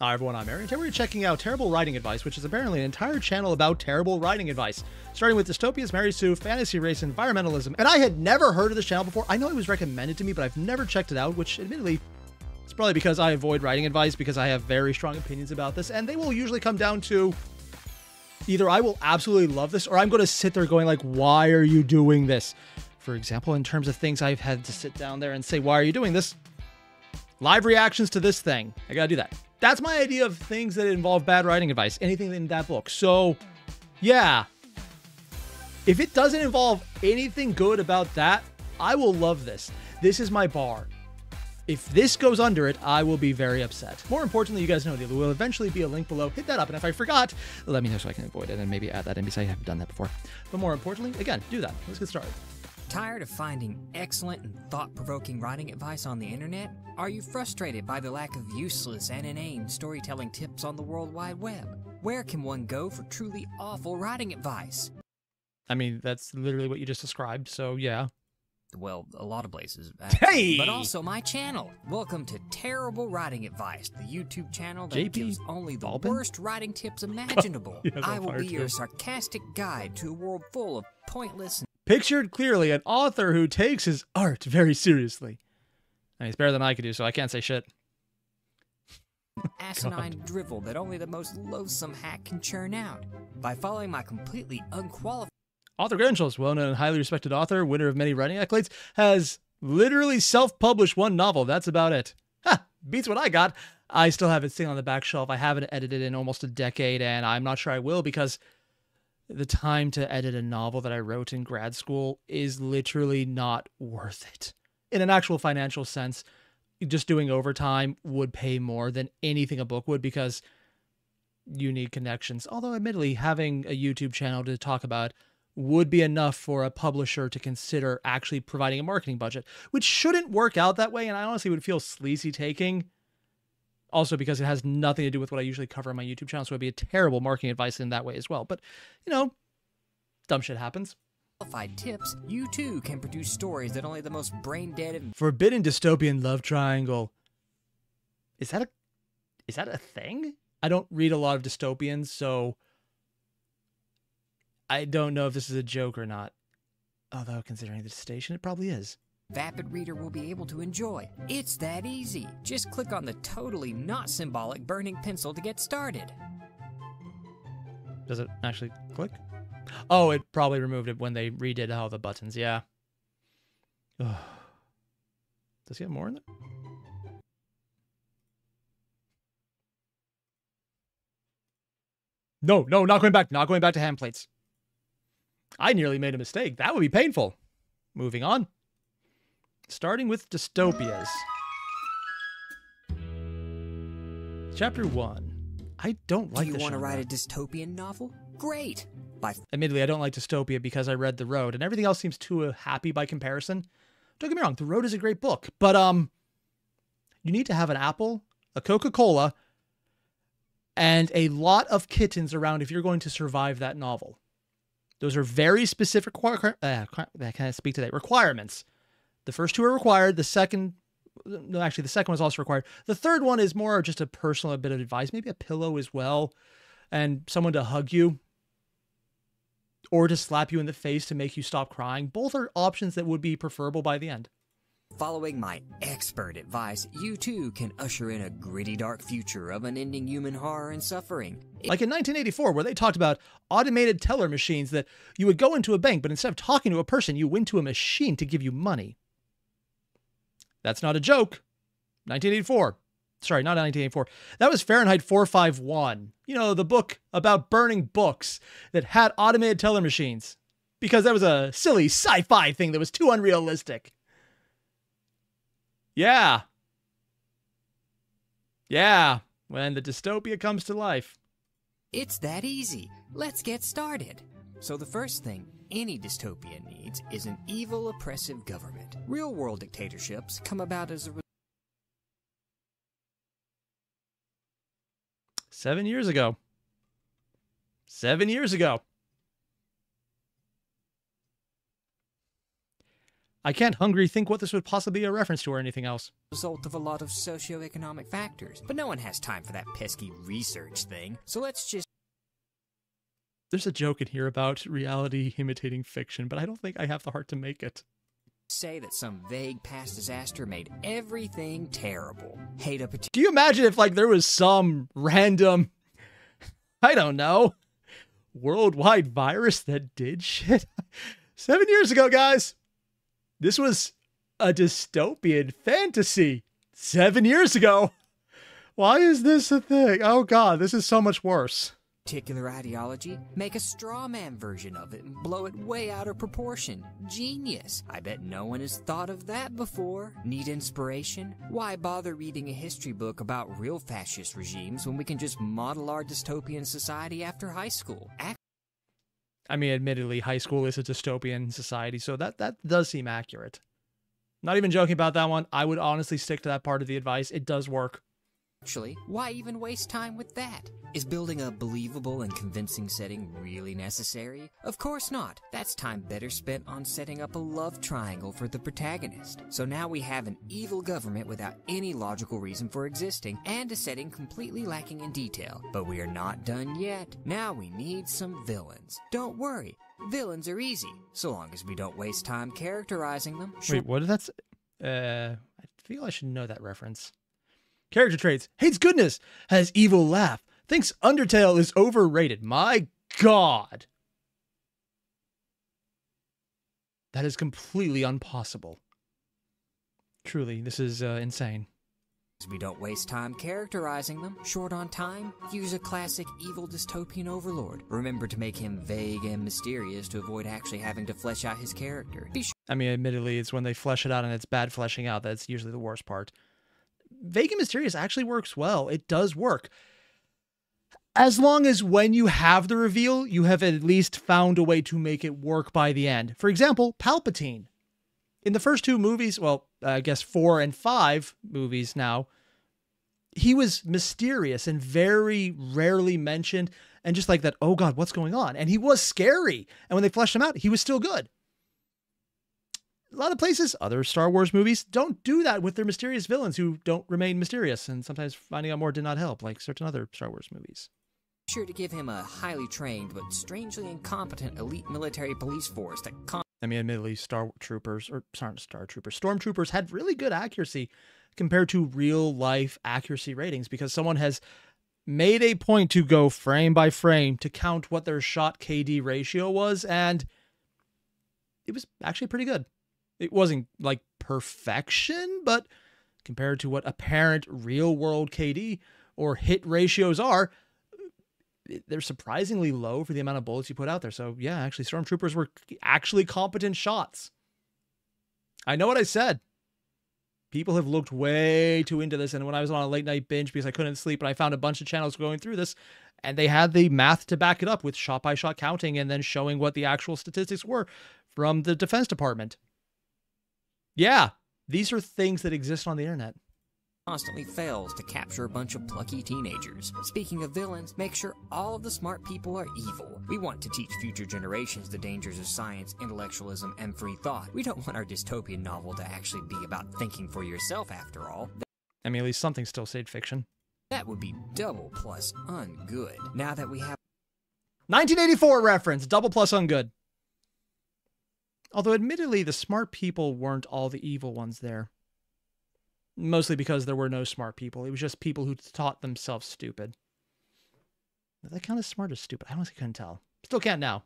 Hi everyone, I'm Airier. Today we're checking out Terrible Writing Advice, which is apparently an entire channel about terrible writing advice. Starting with Dystopia's Mary Sue, fantasy race, environmentalism. And I had never heard of this channel before. I know it was recommended to me, but I've never checked it out, which admittedly, it's probably because I avoid writing advice because I have very strong opinions about this. And they will usually come down to either I will absolutely love this or I'm going to sit there going like, why are you doing this? For example, in terms of things I've had to sit down there and say, why are you doing this? Live reactions to this thing. I gotta do that. That's my idea of things that involve bad writing advice. Anything in that book. So, yeah. If it doesn't involve anything good about that, I will love this. This is my bar. If this goes under it, I will be very upset. More importantly, you guys know there will eventually be a link below. Hit that up, and if I forgot, let me know so I can avoid it and maybe add that in because I haven't done that before. But more importantly, again, do that. Let's get started. Tired of finding excellent and thought-provoking writing advice on the internet? Are you frustrated by the lack of useless and inane storytelling tips on the World Wide Web? Where can one go for truly awful writing advice? I mean, that's literally what you just described, so yeah. Well, a lot of places. Hey! But also my channel. Welcome to Terrible Writing Advice, the YouTube channel that gives only the worst writing tips imaginable. Yes, I will be your sarcastic guide to a world full of pointless... Pictured clearly, an author who takes his art very seriously. I mean, it's better than I could do, so I can't say shit. Asinine drivel that only the most loathsome hack can churn out. By following my completely unqualified... Author credentials, well-known and highly respected author, winner of many writing accolades, has literally self-published one novel. That's about it. Ha! Beats what I got. I still have it sitting on the back shelf. I haven't edited in almost a decade, and I'm not sure I will because the time to edit a novel that I wrote in grad school is literally not worth it. In an actual financial sense, just doing overtime would pay more than anything a book would because you need connections. Although, admittedly, having a YouTube channel to talk about would be enough for a publisher to consider actually providing a marketing budget, which shouldn't work out that way, and I honestly would feel sleazy taking. Also because it has nothing to do with what I usually cover on my YouTube channel, so it would be a terrible marketing advice in that way as well. But, you know, dumb shit happens. Tips, you too can produce stories that only the most brain-dead and... Forbidden dystopian love triangle. Is that a thing? I don't read a lot of dystopians, so I don't know if this is a joke or not. Although, considering the station, it probably is. Vapid reader will be able to enjoy. It's that easy. Just click on the totally not symbolic burning pencil to get started. Does it actually click? Oh, it probably removed it when they redid all the buttons. Yeah. Ugh. Does he have more in there? No, not going back. Not going back to hand plates. I nearly made a mistake. That would be painful. Moving on. Starting with dystopias. Chapter 1. I don't like this. Do you want to write a dystopian novel? Great! Admittedly, I don't like Dystopia because I read The Road, and everything else seems too happy by comparison. Don't get me wrong, The Road is a great book, but you need to have an apple, a Coca-Cola, and a lot of kittens around if you're going to survive that novel. Those are very specific requirements. The first two are required. The second one is also required. The third one is more just a personal bit of advice, maybe a pillow as well, and someone to hug you or to slap you in the face to make you stop crying. Both are options that would be preferable by the end. Following my expert advice, you too can usher in a gritty, dark future of unending human horror and suffering. Like in 1984, where they talked about automated teller machines that you would go into a bank, but instead of talking to a person, you went to a machine to give you money. That's not a joke. 1984. Sorry, not 1984. That was Fahrenheit 451. You know, the book about burning books that had automated teller machines. Because that was a silly sci-fi thing that was too unrealistic. Yeah. Yeah. When the dystopia comes to life. It's that easy. Let's get started. So the first thing any dystopia needs is an evil, oppressive government. Real-world dictatorships come about as a... 7 years ago. 7 years ago. I can't hungry think what this would possibly be a reference to or anything else. Result of a lot of socioeconomic factors, but no one has time for that pesky research thing, so let's just... There's a joke in here about reality imitating fiction, but I don't think I have the heart to make it. Say that some vague past disaster made everything terrible. Hate a particular... Do you imagine if, like, there was some random, I don't know, worldwide virus that did shit? 7 years ago, guys, this was a dystopian fantasy. 7 years ago. Why is this a thing? Oh, God, this is so much worse. Particular ideology, make a straw man version of it and blow it way out of proportion. Genius. I bet no one has thought of that before. Need inspiration? Why bother reading a history book about real fascist regimes when we can just model our dystopian society after high school? I mean, admittedly, high school is a dystopian society, so that does seem accurate. Not even joking about that one. I would honestly stick to that part of the advice. It does work. Actually, why even waste time with that? Is building a believable and convincing setting really necessary? Of course not. That's time better spent on setting up a love triangle for the protagonist. So now we have an evil government without any logical reason for existing, and a setting completely lacking in detail. But we are not done yet. Now we need some villains. Don't worry, villains are easy, so long as we don't waste time characterizing them. Wait, what did that say? I feel I should know that reference. Character traits. Hates goodness. Has evil laugh. Thinks Undertale is overrated. My God. That is completely impossible. Truly, this is insane. We don't waste time characterizing them. Short on time? Use a classic evil dystopian overlord. Remember to make him vague and mysterious to avoid actually having to flesh out his character. I mean, admittedly, it's when they flesh it out and it's bad fleshing out that's usually the worst part. Vague and mysterious actually works well. It does work. As long as when you have the reveal, you have at least found a way to make it work by the end. For example, Palpatine. In the first two movies, well, I guess 4 and 5 movies now, he was mysterious and very rarely mentioned and just like that, oh God, what's going on? And he was scary. And when they fleshed him out, he was still good. A lot of places, other Star Wars movies, don't do that with their mysterious villains who don't remain mysterious, and sometimes finding out more did not help, like certain other Star Wars movies. Sure to give him a highly trained but strangely incompetent elite military police force that I mean, admittedly, Stormtroopers had really good accuracy compared to real-life accuracy ratings because someone has made a point to go frame by frame to count what their shot KD ratio was, and it was actually pretty good. It wasn't like perfection, but compared to what apparent real-world KD or hit ratios are, they're surprisingly low for the amount of bullets you put out there. So yeah, actually, Stormtroopers were actually competent shots. I know what I said. People have looked way too into this, and when I was on a late-night binge because I couldn't sleep, and I found a bunch of channels going through this, and they had the math to back it up with shot-by-shot counting and then showing what the actual statistics were from the Defense Department. Yeah, these are things that exist on the internet. Constantly fails to capture a bunch of plucky teenagers. Speaking of villains, make sure all of the smart people are evil. We want to teach future generations the dangers of science, intellectualism, and free thought. We don't want our dystopian novel to actually be about thinking for yourself after all. I mean, at least something still stayed fiction. That would be double plus ungood. Now that we have 1984 reference, double plus ungood. Although admittedly, the smart people weren't all the evil ones there. Mostly because there were no smart people. It was just people who taught themselves stupid. Are they kind of smart or stupid? I honestly couldn't tell. Still can't now.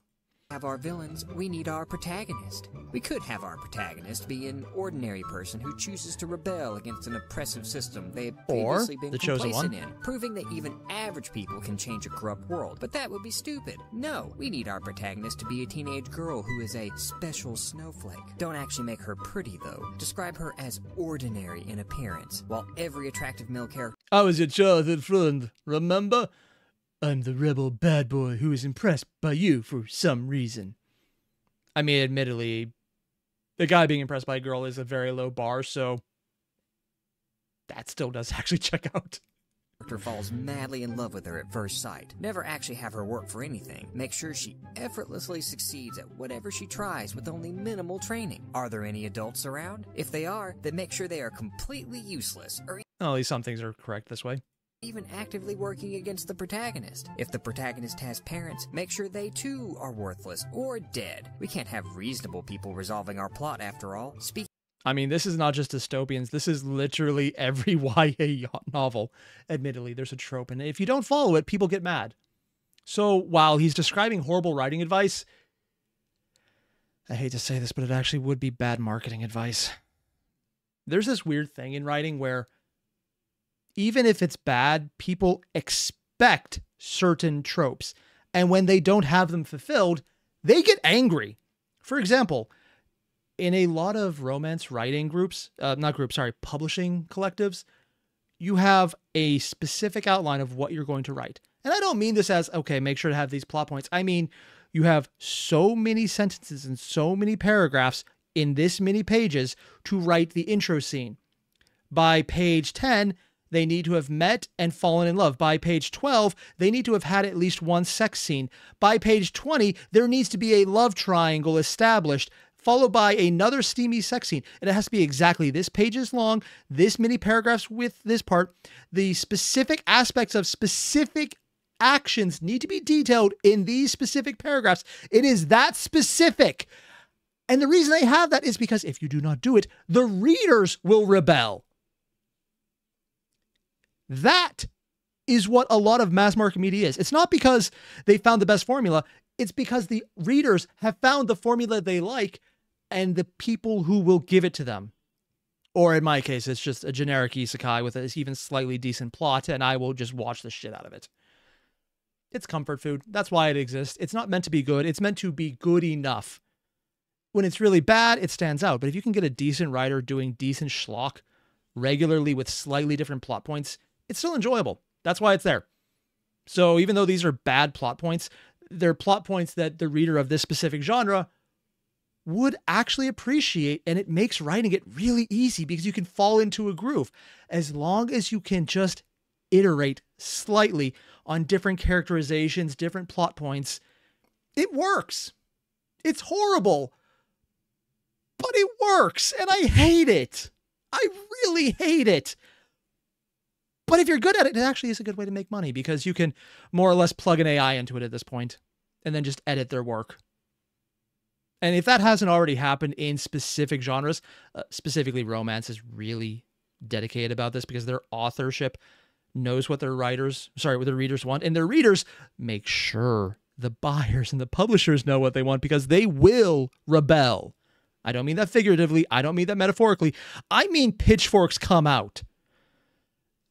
Have our villains, we need our protagonist. We could have our protagonist be an ordinary person who chooses to rebel against an oppressive system they've previously been complacent in, proving that even average people can change a corrupt world. But that would be stupid. No, we need our protagonist to be a teenage girl who is a special snowflake. Don't actually make her pretty, though. Describe her as ordinary in appearance, while every attractive male character... I was your childhood friend, remember? I'm the rebel bad boy who is impressed by you for some reason. I mean, admittedly, the guy being impressed by a girl is a very low bar, so that still does actually check out. character falls madly in love with her at first sight. Never actually have her work for anything. Make sure she effortlessly succeeds at whatever she tries with only minimal training. Are there any adults around? If they are, then make sure they are completely useless, or At least some things are correct this way. even actively working against the protagonist. If the protagonist has parents, make sure they too are worthless or dead. We can't have reasonable people resolving our plot after all. I mean, this is not just dystopians. This is literally every YA novel. Admittedly, there's a trope, and if you don't follow it, people get mad. So while he's describing horrible writing advice, I hate to say this, but it actually would be bad marketing advice. There's this weird thing in writing where even if it's bad, people expect certain tropes. And when they don't have them fulfilled, they get angry. For example, in a lot of romance writing groups, publishing collectives, you have a specific outline of what you're going to write. And I don't mean this as, okay, make sure to have these plot points. I mean, you have so many sentences and so many paragraphs in this many pages to write the intro scene. By page 10, they need to have met and fallen in love. By page 12, they need to have had at least one sex scene. By page 20, there needs to be a love triangle established, followed by another steamy sex scene. And it has to be exactly this pages long, this many paragraphs with this part. The specific aspects of specific actions need to be detailed in these specific paragraphs. It is that specific. And the reason they have that is because if you do not do it, the readers will rebel. That is what a lot of mass market media is. It's not because they found the best formula. It's because the readers have found the formula they like and the people who will give it to them. Or in my case, it's just a generic isekai with an even slightly decent plot, and I will just watch the shit out of it. It's comfort food. That's why it exists. It's not meant to be good. It's meant to be good enough. When it's really bad, it stands out. But if you can get a decent writer doing decent schlock regularly with slightly different plot points, it's still enjoyable. That's why it's there. So even though these are bad plot points, they're plot points that the reader of this specific genre would actually appreciate, and it makes writing it really easy because you can fall into a groove. As long as you can just iterate slightly on different characterizations, different plot points, it works. It's horrible, but it works, and I hate it. I really hate it. But if you're good at it, it actually is a good way to make money because you can more or less plug an AI into it at this point and then just edit their work. And if that hasn't already happened in specific genres, specifically romance is really dedicated about this because their authorship knows what their readers want, and their readers make sure the buyers and the publishers know what they want because they will rebel. I don't mean that figuratively. I don't mean that metaphorically. I mean pitchforks come out.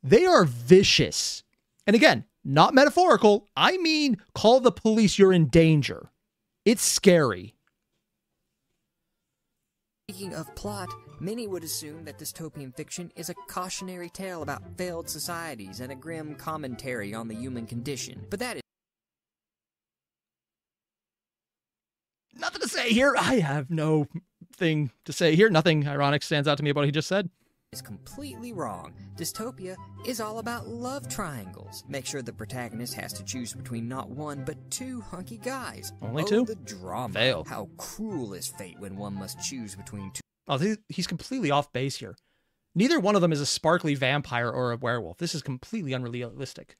They are vicious. And again, not metaphorical. I mean, call the police, you're in danger. It's scary. Speaking of plot, many would assume that dystopian fiction is a cautionary tale about failed societies and a grim commentary on the human condition. But that is nothing to say here. I have no thing to say here. Nothing ironic stands out to me about what he just said. Is completely wrong. Dystopia is all about love triangles. Make sure the protagonist has to choose between not one, but two hunky guys. Only two? The drama. Fail. How cruel is fate when one must choose between two. Oh, he's completely off base here. Neither one of them is a sparkly vampire or a werewolf. This is completely unrealistic.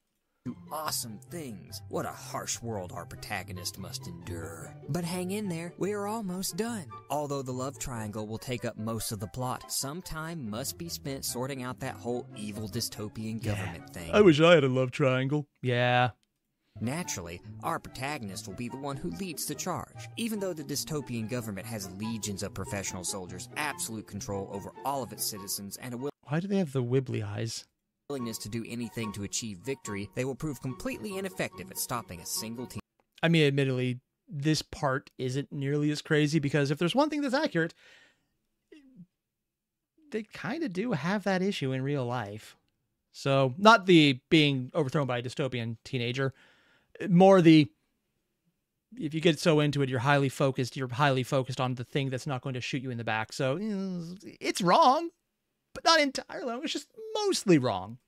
Awesome things. What a harsh world our protagonist must endure. But hang in there, we're almost done. Although the love triangle will take up most of the plot, some time must be spent sorting out that whole evil dystopian government thing. I wish I had a love triangle. Yeah. Naturally, our protagonist will be the one who leads the charge. Even though the dystopian government has legions of professional soldiers, absolute control over all of its citizens, and a Why do they have the wibbly eyes? willingness to do anything to achieve victory, they will prove completely ineffective at stopping a single team. I mean, admittedly, this part isn't nearly as crazy because if there's one thing that's accurate, they kind of do have that issue in real life. So, not the being overthrown by a dystopian teenager, more the, if you get so into it, you're highly focused on the thing that's not going to shoot you in the back. So, it's wrong, but not entirely wrong. It's just mostly wrong.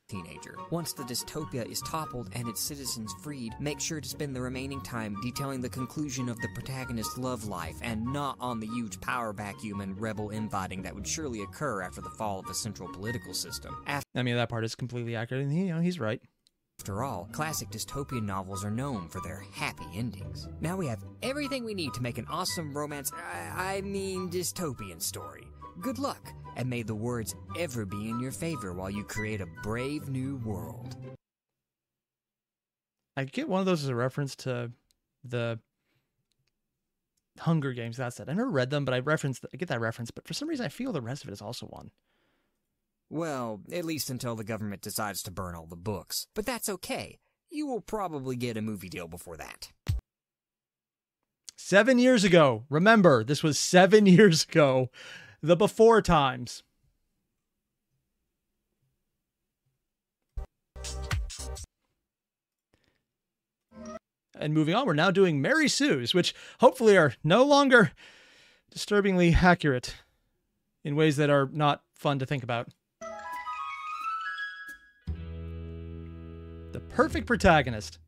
teenager. Once the dystopia is toppled and its citizens freed, make sure to spend the remaining time detailing the conclusion of the protagonist's love life and not on the huge power vacuum and rebel infighting that would surely occur after the fall of a central political system. I mean, that part is completely accurate, and he's right. After all, classic dystopian novels are known for their happy endings. Now we have everything we need to make an awesome romance, dystopian story. Good luck, and may the words ever be in your favor while you create a brave new world. I get one of those as a reference to the Hunger Games. That's it. I never read them, but I get that reference. But for some reason, I feel the rest of it is also one. Well, at least until the government decides to burn all the books. But that's okay. You will probably get a movie deal before that. 7 years ago. Remember, this was 7 years ago. The before times. And moving on, we're now doing Mary Sue's, which hopefully are no longer disturbingly accurate in ways that are not fun to think about. The perfect protagonist.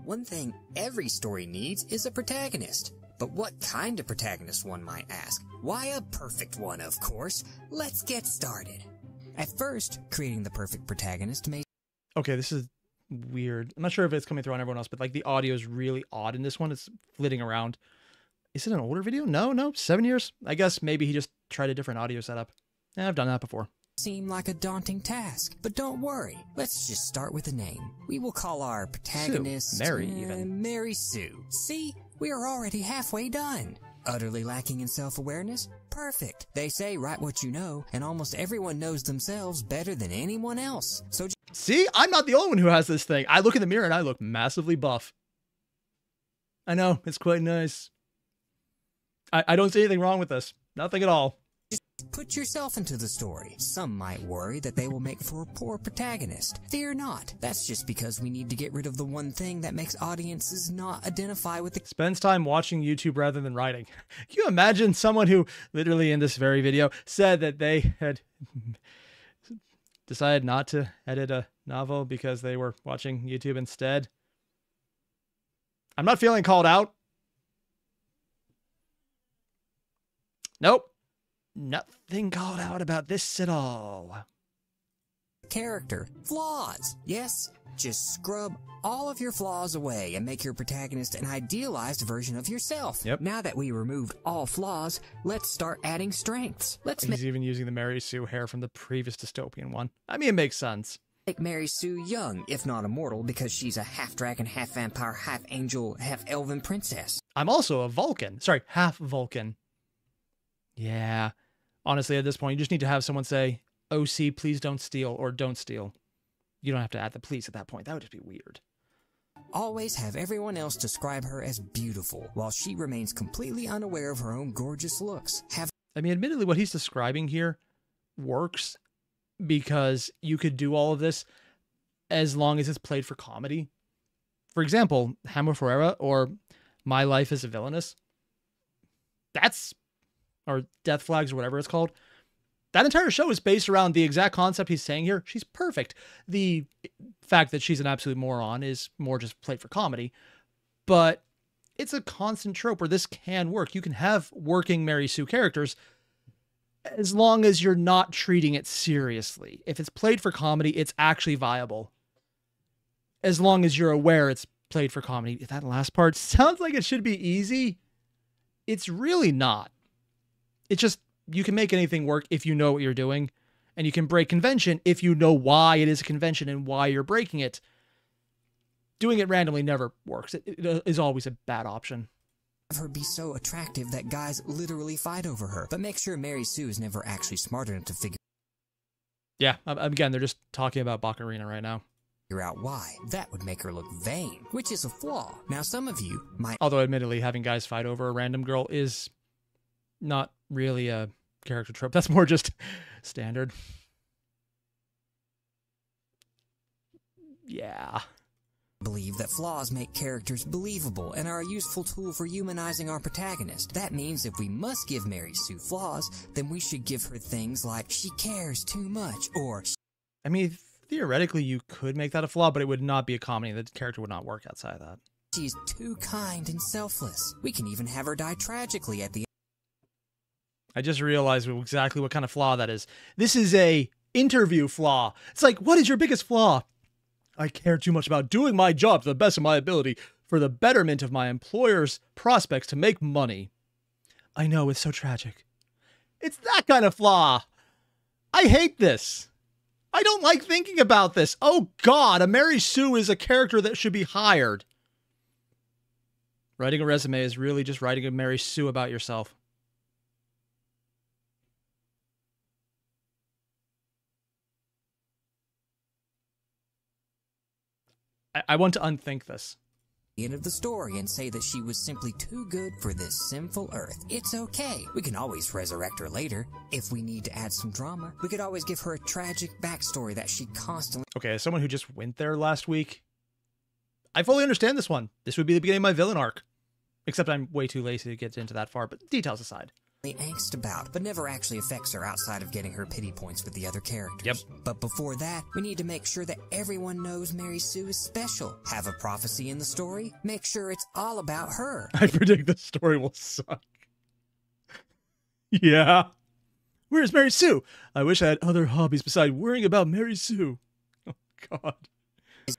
One thing every story needs is a protagonist. But what kind of protagonist, one might ask? Why, a perfect one, of course. Let's get started. At first, creating the perfect protagonist may... Okay, this is weird. I'm not sure if it's coming through on everyone else, but like the audio is really odd in this one. It's flitting around. Is it an older video? No, 7 years. I guess maybe he just tried a different audio setup. I've done that before. Seem like a daunting task, but don't worry. Let's just start with a name. We will call our protagonist... Mary, even. Mary Sue. See? We are already halfway done. Utterly lacking in self-awareness? Perfect. They say write what you know, and almost everyone knows themselves better than anyone else. So see, I'm not the only one who has this thing. I look in the mirror and I look massively buff. I know, it's quite nice. I don't see anything wrong with this. Nothing at all. just put yourself into the story. Some might worry that they will make for a poor protagonist. Fear not. That's just because we need to get rid of the one thing that makes audiences not identify with the... Spends time watching YouTube rather than writing. Can you imagine someone who literally in this very video said that they had decided not to edit a novel because they were watching YouTube instead? I'm not feeling called out. Nope. Nothing called out about this at all. Character. Flaws. Yes, just scrub all of your flaws away and make your protagonist an idealized version of yourself. Yep. Now that we removed all flaws, let's start adding strengths. He's even using the Mary Sue hair from the previous dystopian one. I mean, it makes sense. Make Mary Sue young, if not immortal, because she's a half-dragon, half-vampire, half-angel, half-elven princess. I'm also a Vulcan. Sorry, half Vulcan. Yeah. Honestly, at this point, you just need to have someone say, OC, please don't steal, or don't steal. You don't have to add the please at that point. That would just be weird. Always have everyone else describe her as beautiful, while she remains completely unaware of her own gorgeous looks. I mean, admittedly, what he's describing here works because you could do all of this as long as it's played for comedy. For example, Hammer Ferreira or My Life as a Villainess. Or Death Flags or whatever it's called. That entire show is based around the exact concept he's saying here. She's perfect. The fact that she's an absolute moron is more just played for comedy. But it's a constant trope where this can work. You can have working Mary Sue characters as long as you're not treating it seriously. If it's played for comedy, it's actually viable. As long as you're aware it's played for comedy. That last part sounds like it should be easy. It's really not. It's just, you can make anything work if you know what you're doing, and you can break convention if you know why it is a convention and why you're breaking it. Doing it randomly never works. It is always a bad option. Have her be so attractive that guys literally fight over her, but make sure Mary Sue is never actually smart enough to figure again, they're just talking about Baccarina right now. Out why. That would make her look vain, which is a flaw. Now, some of you might... Although, admittedly, having guys fight over a random girl is not really a character trope. That's more just standard. Yeah. Believe that flaws make characters believable and are a useful tool for humanizing our protagonist. That means if we must give Mary Sue flaws, then we should give her things like she cares too much or... I mean, Theoretically, you could make that a flaw, but it would not be a comedy. The character would not work outside of that. She's too kind and selfless. We can even have her die tragically at the end. I just realized exactly what kind of flaw that is. This is a interview flaw. It's like, what is your biggest flaw? I care too much about doing my job to the best of my ability for the betterment of my employer's prospects to make money. I know, it's so tragic. It's that kind of flaw. I hate this. I don't like thinking about this. Oh God, a Mary Sue is a character that should be hired. Writing a resume is really just writing a Mary Sue about yourself. I want to unthink this. End of the story and say that she was simply too good for this sinful earth. It's okay. We can always resurrect her later. If we need to add some drama, we could always give her a tragic backstory that she constantly... Okay, as someone who just went there last week, I fully understand this one. This would be the beginning of my villain arc. Except I'm way too lazy to get into that far, but details aside. Angst about, but never actually affects her outside of getting her pity points with the other characters. Yep. But before that, we need to make sure that everyone knows Mary Sue is special. Have a prophecy in the story. Make sure it's all about her. I predict the story will suck. Yeah. Where's Mary Sue? I wish I had other hobbies besides worrying about Mary Sue. Oh, God. Is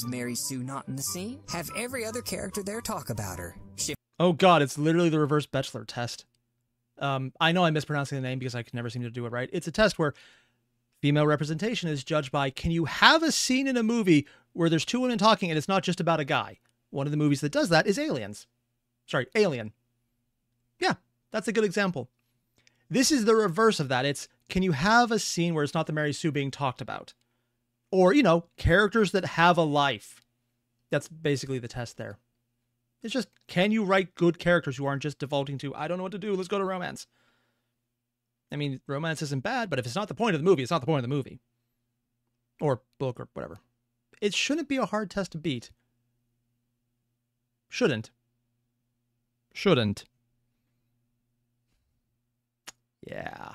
Mary Sue not in the scene? Have every other character there talk about her. Oh, God, it's literally the reverse Bachelor test. I know I'm mispronouncing the name because I can never seem to do it right. It's a test where female representation is judged by, can you have a scene in a movie where there's two women talking and it's not just about a guy? One of the movies that does that is Aliens. Sorry, Alien. Yeah, that's a good example. This is the reverse of that. It's, can you have a scene where it's not the Mary Sue being talked about? Or, you know, characters that have a life. That's basically the test there. It's just, can you write good characters who aren't just defaulting to, I don't know what to do, let's go to romance. I mean, romance isn't bad, but if it's not the point of the movie, it's not the point of the movie. Or book or whatever. It shouldn't be a hard test to beat. Shouldn't. Shouldn't. Yeah.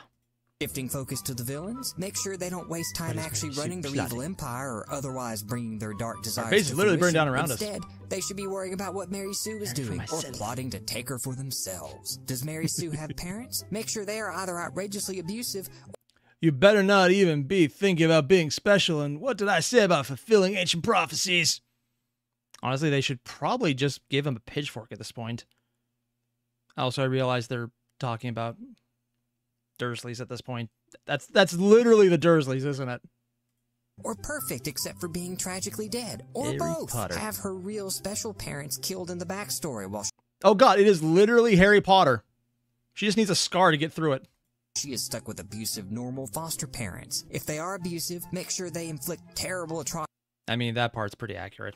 Shifting focus to the villains, make sure they don't waste time actually running their evil empire or otherwise bringing their dark desires to fruition. Literally burn down around us. Instead, they should be worrying about what Mary Sue is doing or plotting to take her for themselves. Does Mary Sue have parents? Make sure they are either outrageously abusive. You better not even be thinking about being special, and what did I say about fulfilling ancient prophecies? Honestly, they should probably just give him a pitchfork at this point. Also, I realize they're talking about Dursleys at this point. That's literally the Dursleys, isn't it? Or perfect except for being tragically dead. Or Harry both. Potter. Have her real special parents killed in the backstory while Oh God, it is literally Harry Potter. She just needs a scar to get through it. she is stuck with abusive normal foster parents. If they are abusive, make sure they inflict terrible atrocities. I mean, that part's pretty accurate.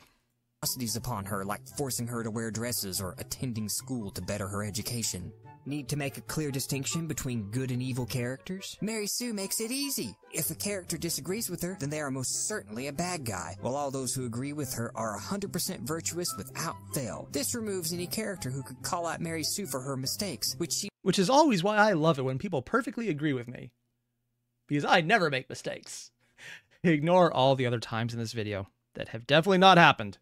Upon her, like forcing her to wear dresses or attending school to better her education. Need to make a clear distinction between good and evil characters? Mary Sue makes it easy. If a character disagrees with her, then they are most certainly a bad guy, while all those who agree with her are 100% virtuous without fail. This removes any character who could call out Mary Sue for her mistakes, which is always why I love it when people perfectly agree with me. Because I never make mistakes. Ignore all the other times in this video that have definitely not happened.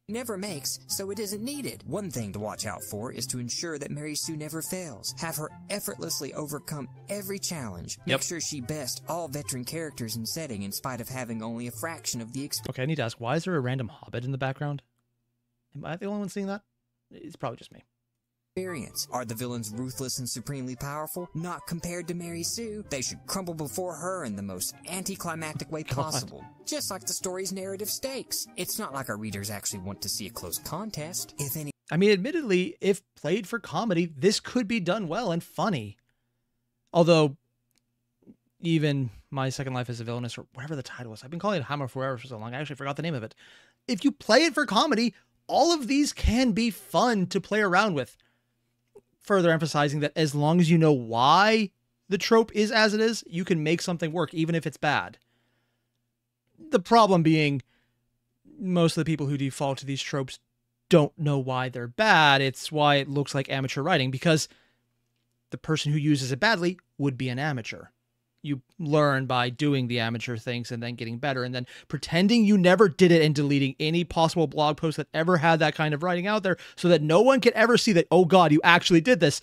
Never makes, so it isn't needed. One thing to watch out for is to ensure that Mary Sue never fails. Have her effortlessly overcome every challenge. Make sure she bests all veteran characters and setting in spite of having only a fraction of the experience. Okay, I need to ask, why is there a random hobbit in the background? Am I the only one seeing that? It's probably just me. Are the villains ruthless and supremely powerful? Not compared to Mary Sue. They should crumble before her in the most anticlimactic way possible. Just like the story's narrative stakes. It's not like our readers actually want to see a close contest. If any... I mean, admittedly, if played for comedy, this could be done well and funny. Although, even My Second Life as a Villainess, or whatever the title was, I've been calling it Hammer Forever for so long, I actually forgot the name of it. If you play it for comedy, all of these can be fun to play around with. Further emphasizing that as long as you know why the trope is as it is, you can make something work, even if it's bad. The problem being, most of the people who default to these tropes don't know why they're bad. It's why it looks like amateur writing, because the person who uses it badly would be an amateur. you learn by doing the amateur things and then getting better and then pretending you never did it and deleting any possible blog post that ever had that kind of writing out there so that no one can ever see that, oh God, you actually did this.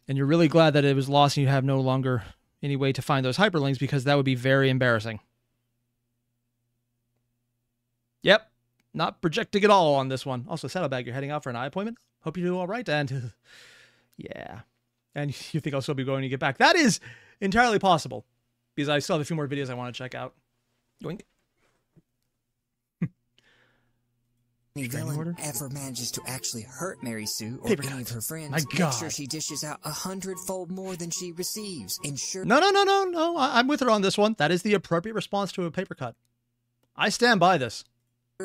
And you're really glad that it was lost and you have no longer any way to find those hyperlinks, because that would be very embarrassing. Yep, not projecting at all on this one. Also, Saddlebag, you're heading out for an eye appointment? Hope you do all right, and yeah. And you think I'll still be going when you get back? That is entirely possible, because I still have a few more videos I want to check out. Yoink. Any villain ever manages to actually hurt Mary Sue or Paper any cut. of her friends, My make God. sure she dishes out 100-fold more than she receives. Ensure No. I'm with her on this one. That is the appropriate response to a paper cut. I stand by this.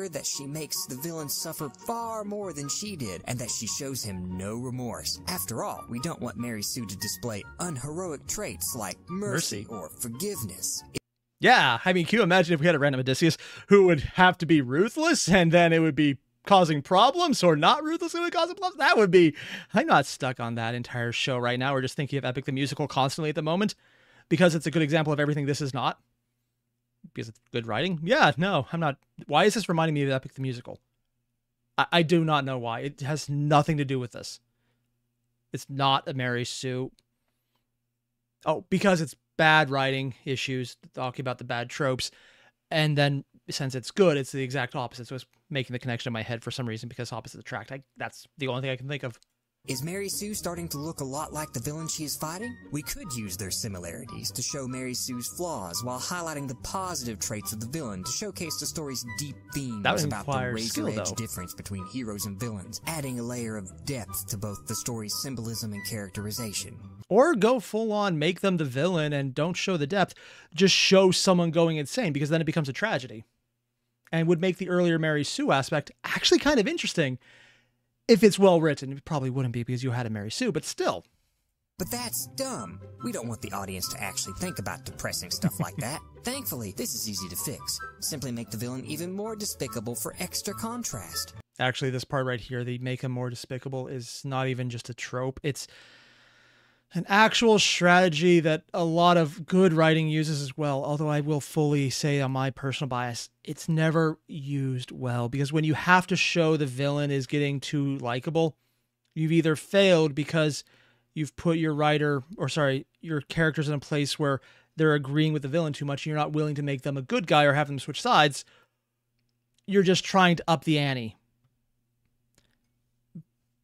that she makes the villain suffer far more than she did, and that she shows him no remorse. After all, we don't want Mary Sue to display unheroic traits like mercy. Or forgiveness. Yeah, I mean, can you imagine if we had a random Odysseus who would have to be ruthless and then it would be causing problems, or not ruthless and it would cause problems? That would be... I'm not stuck on that entire show right now. We're just thinking of Epic the Musical constantly at the moment because it's a good example of everything this is not. Because it's good writing? Yeah, no, I'm not... Why is this reminding me of Epic the Musical? I do not know why. It has nothing to do with this. It's not a Mary Sue. Oh, because it's bad writing issues, talking about the bad tropes, and then since it's good, it's the exact opposite. So it's making the connection in my head for some reason because opposites attract. That's the only thing I can think of. Is Mary Sue starting to look a lot like the villain she is fighting? We could use their similarities to show Mary Sue's flaws while highlighting the positive traits of the villain to showcase the story's deep themes about the razor-edge difference between heroes and villains, adding a layer of depth to both the story's symbolism and characterization. Or go full on, make them the villain and don't show the depth, just show someone going insane, because then it becomes a tragedy. And would make the earlier Mary Sue aspect actually kind of interesting. If it's well written. It probably wouldn't be because you had a Mary Sue, but still. But that's dumb. We don't want the audience to actually think about depressing stuff like that. Thankfully, this is easy to fix. Simply make the villain even more despicable for extra contrast. Actually, this part right here, the make him more despicable, is not even just a trope. It's an actual strategy that a lot of good writing uses as well. Although I will fully say, on my personal bias, it's never used well. Because when you have to show the villain is getting too likable, you've either failed because you've put your your characters in a place where they're agreeing with the villain too much and you're not willing to make them a good guy or have them switch sides. You're just trying to up the ante.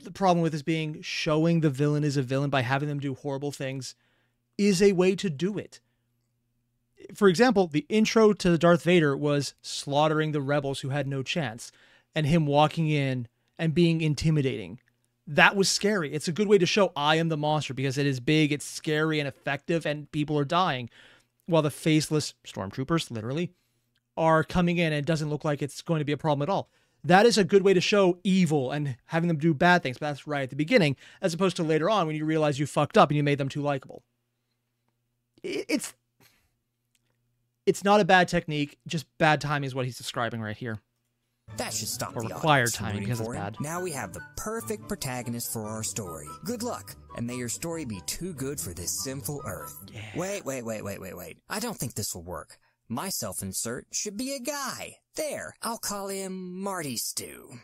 The problem with this being showing the villain is a villain by having them do horrible things is a way to do it. For example, the intro to Darth Vader was slaughtering the rebels who had no chance and him walking in and being intimidating. That was scary. It's a good way to show I am the monster because it is big, it's scary and effective, and people are dying. While the faceless stormtroopers, literally, are coming in and it doesn't look like it's going to be a problem at all. That is a good way to show evil and having them do bad things, but that's right at the beginning, as opposed to later on when you realize you fucked up and you made them too likable. It's not a bad technique, just bad timing is what he's describing right here. That should stop or the required audience timing because it's bad. Now we have the perfect protagonist for our story. Good luck, and may your story be too good for this sinful earth. Yeah. Wait. I don't think this will work. My self-insert should be a guy. There, I'll call him Marty Stew.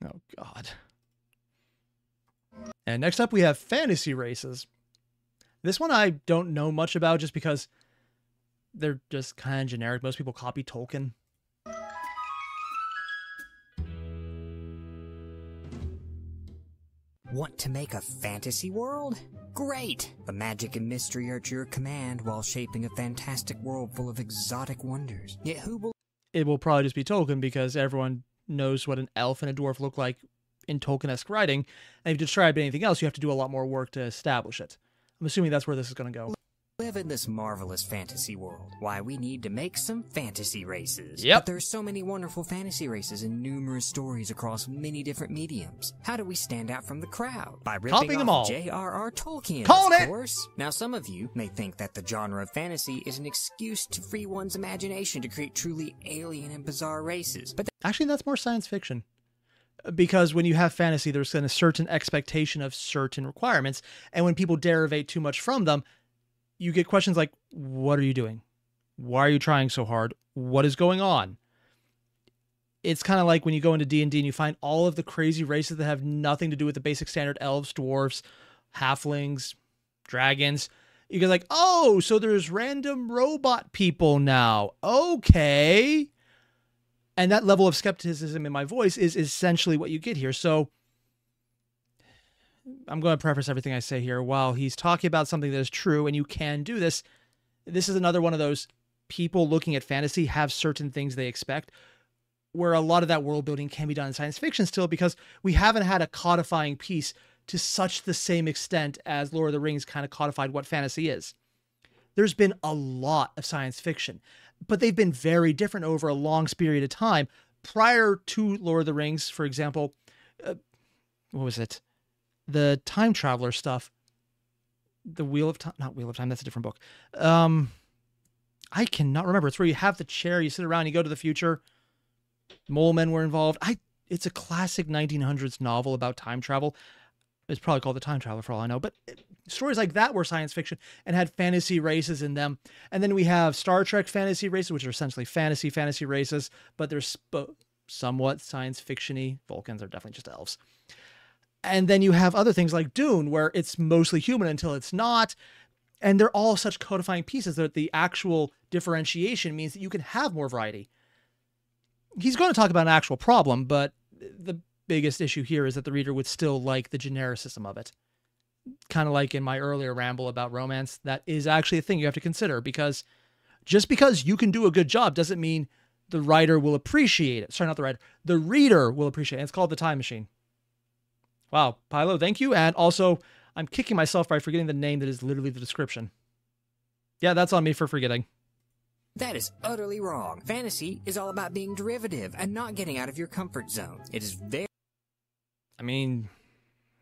Oh, God. And next up we have fantasy races. This one I don't know much about just because they're just kind of generic. Most people copy Tolkien. Want to make a fantasy world? Great! The magic and mystery are at your command while shaping a fantastic world full of exotic wonders. Yet who will... It will probably just be Tolkien because everyone knows what an elf and a dwarf look like in Tolkien-esque writing. And if you describe anything else, you have to do a lot more work to establish it. I'm assuming that's where this is going to go. Live in this marvelous fantasy world. Why, we need to make some fantasy races. Yep. But there's so many wonderful fantasy races and numerous stories across many different mediums. How do we stand out from the crowd? By ripping them all. off J.R.R. Tolkien, Called of it! course. Now, some of you may think that the genre of fantasy is an excuse to free one's imagination to create truly alien and bizarre races. But Actually, that's more science fiction. Because when you have fantasy, there's a certain expectation of certain requirements. And when people derivate too much from them, you get questions like, what are you doing? Why are you trying so hard? What is going on? It's kind of like when you go into D&D and you find all of the crazy races that have nothing to do with the basic standard elves, dwarves, halflings, dragons. You get like, oh, so there's random robot people now. Okay. And that level of skepticism in my voice is essentially what you get here. So I'm going to preface everything I say here. While he's talking about something that is true and you can do this, this is another one of those people looking at fantasy have certain things they expect, where a lot of that world building can be done in science fiction still, because we haven't had a codifying piece to such the same extent as Lord of the Rings kind of codified what fantasy is. There's been a lot of science fiction, but they've been very different over a long period of time. Prior to Lord of the Rings, for example, what was it? The time traveler stuff. The Wheel of Time, not Wheel of Time, that's a different book. I cannot remember. It's where you have the chair, you sit around, you go to the future. Mole men were involved. It's a classic 1900s novel about time travel. It's probably called The Time Traveler for all I know. But stories like that were science fiction and had fantasy races in them. And then we have Star Trek fantasy races, which are essentially fantasy races, but they're somewhat science fiction-y. Vulcans are definitely just elves. And then you have other things like Dune, where it's mostly human until it's not. And they're all such codifying pieces that the actual differentiation means that you can have more variety. He's going to talk about an actual problem, but the biggest issue here is that the reader would still like the genericism of it. Kind of like in my earlier ramble about romance, that is actually a thing you have to consider, because just because you can do a good job doesn't mean the writer will appreciate it. Sorry, not the writer. The reader will appreciate it. It's called The Time Machine. Wow, Pilo, thank you. And also, I'm kicking myself by forgetting the name that is literally the description. Yeah, that's on me for forgetting. That is utterly wrong. Fantasy is all about being derivative and not getting out of your comfort zone. It is very... I mean,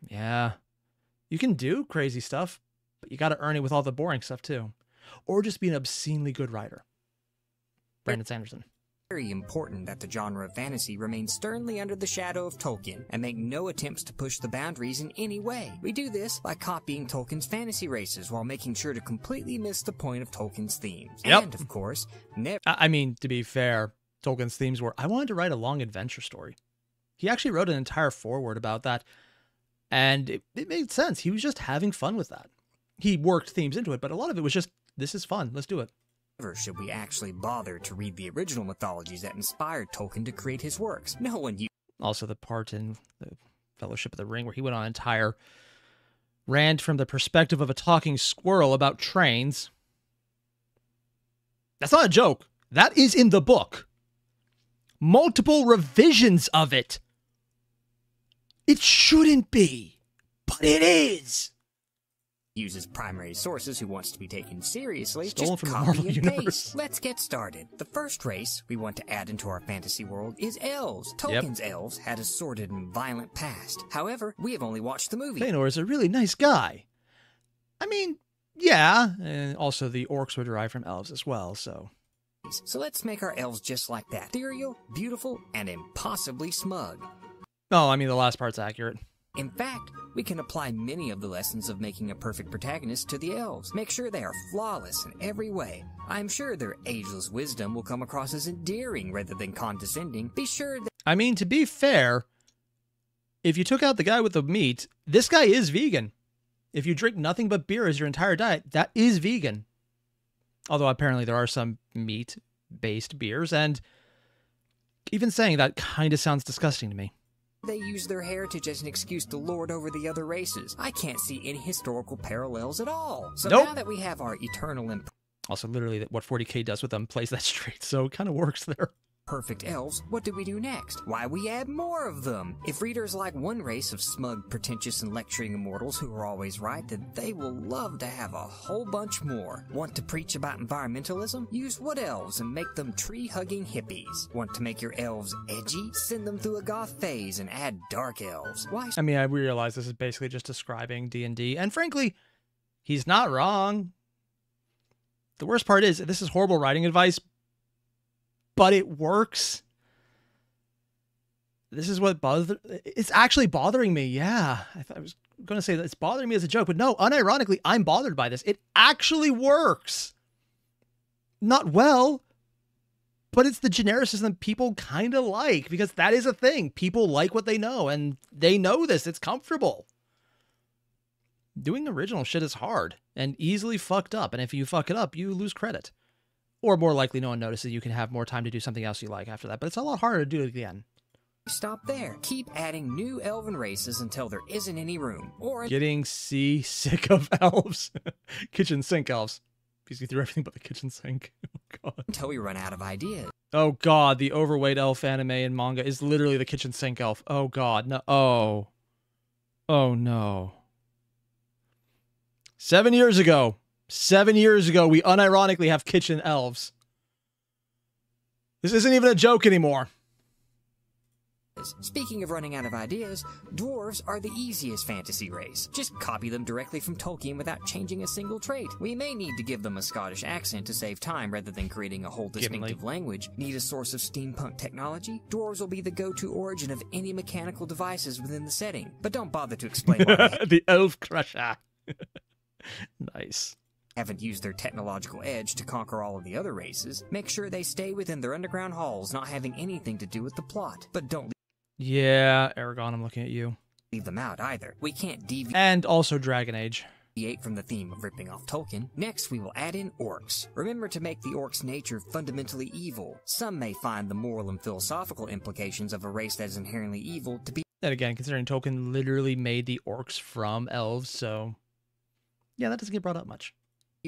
yeah. You can do crazy stuff, but you got to earn it with all the boring stuff too. Or just be an obscenely good writer. Brandon Sanderson. Very important that the genre of fantasy remain sternly under the shadow of Tolkien and make no attempts to push the boundaries in any way. We do this by copying Tolkien's fantasy races while making sure to completely miss the point of Tolkien's themes. Yep. And, of course, never... I mean, to be fair, Tolkien's themes were, I wanted to write a long adventure story. He actually wrote an entire foreword about that, and it made sense. He was just having fun with that. He worked themes into it, but a lot of it was just, this is fun, let's do it. Never should we actually bother to read the original mythologies that inspired Tolkien to create his works. No one Also the part in the Fellowship of the Ring where he went on an entire rant from the perspective of a talking squirrel about trains. That's not a joke. That is in the book. Multiple revisions of it. It shouldn't be, but it is. uses primary sources who wants to be taken seriously. Stolen just from the copy Marvel and Universe. paste. Let's get started. The first race we want to add into our fantasy world is elves. Tolkien's elves had a sordid and violent past. However, we have only watched the movie. Fëanor is a really nice guy. I mean, yeah, and also the orcs were derived from elves as well, so... So let's make our elves just like that. Ethereal, beautiful, and impossibly smug. No, I mean, the last part's accurate. In fact, we can apply many of the lessons of making a perfect protagonist to the elves. Make sure they are flawless in every way. I'm sure their ageless wisdom will come across as endearing rather than condescending. Be sure that... I mean, to be fair, if you took out the guy with the meat, this guy is vegan. If you drink nothing but beer as your entire diet, that is vegan. Although apparently there are some meat-based beers, and even saying that kind of sounds disgusting to me. They use their heritage as an excuse to lord over the other races. I can't see any historical parallels at all. So Nope. now that we have our eternal and Also, literally, what 40K does with them plays that straight, so it kind of works there. perfect elves, what do we do next? Why, we add more of them. If readers like one race of smug, pretentious, and lecturing immortals who are always right, then they will love to have a whole bunch more. Want to preach about environmentalism? Use wood elves and make them tree-hugging hippies. Want to make your elves edgy? Send them through a goth phase and add dark elves. Why? I mean, I realize this is basically just describing D&D, and frankly, he's not wrong. The worst part is, this is horrible writing advice, but it works. This is what it's actually bothering me. Yeah, I thought I was going to say that it's bothering me as a joke, but no, unironically, I'm bothered by this. It actually works. Not well, but it's the genericism people kind of like, because that is a thing. People like what they know, and they know this. It's comfortable. Doing original shit is hard and easily fucked up, and if you fuck it up, you lose credit. Or more likely, no one notices. You can have more time to do something else you like after that, but it's a lot harder to do it again. Stop there. Keep adding new elven races until there isn't any room. Or Getting sick of elves. Kitchen sink elves. Because you threw everything but the kitchen sink. Oh, God. until we run out of ideas. Oh, God. The overweight elf anime and manga is literally the kitchen sink elf. Oh, God. No. Oh. Oh, no. 7 years ago. 7 years ago, we unironically have kitchen elves. This isn't even a joke anymore. Speaking of running out of ideas, dwarves are the easiest fantasy race. Just copy them directly from Tolkien without changing a single trait. We may need to give them a Scottish accent to save time rather than creating a whole distinctive language. Need a source of steampunk technology? Dwarves will be the go-to origin of any mechanical devices within the setting. But don't bother to explain why the elf crusher. Nice. Haven't used their technological edge to conquer all of the other races. Make sure they stay within their underground halls, not having anything to do with the plot. But don't Yeah, Aragon, I'm looking at you. leave them out either. We can't deviate And also Dragon Age. from the theme of ripping off Tolkien. Next, we will add in orcs. Remember to make the orcs' nature fundamentally evil. Some may find the moral and philosophical implications of a race that is inherently evil to be And again, considering Tolkien literally made the orcs from elves, so... yeah, that doesn't get brought up much.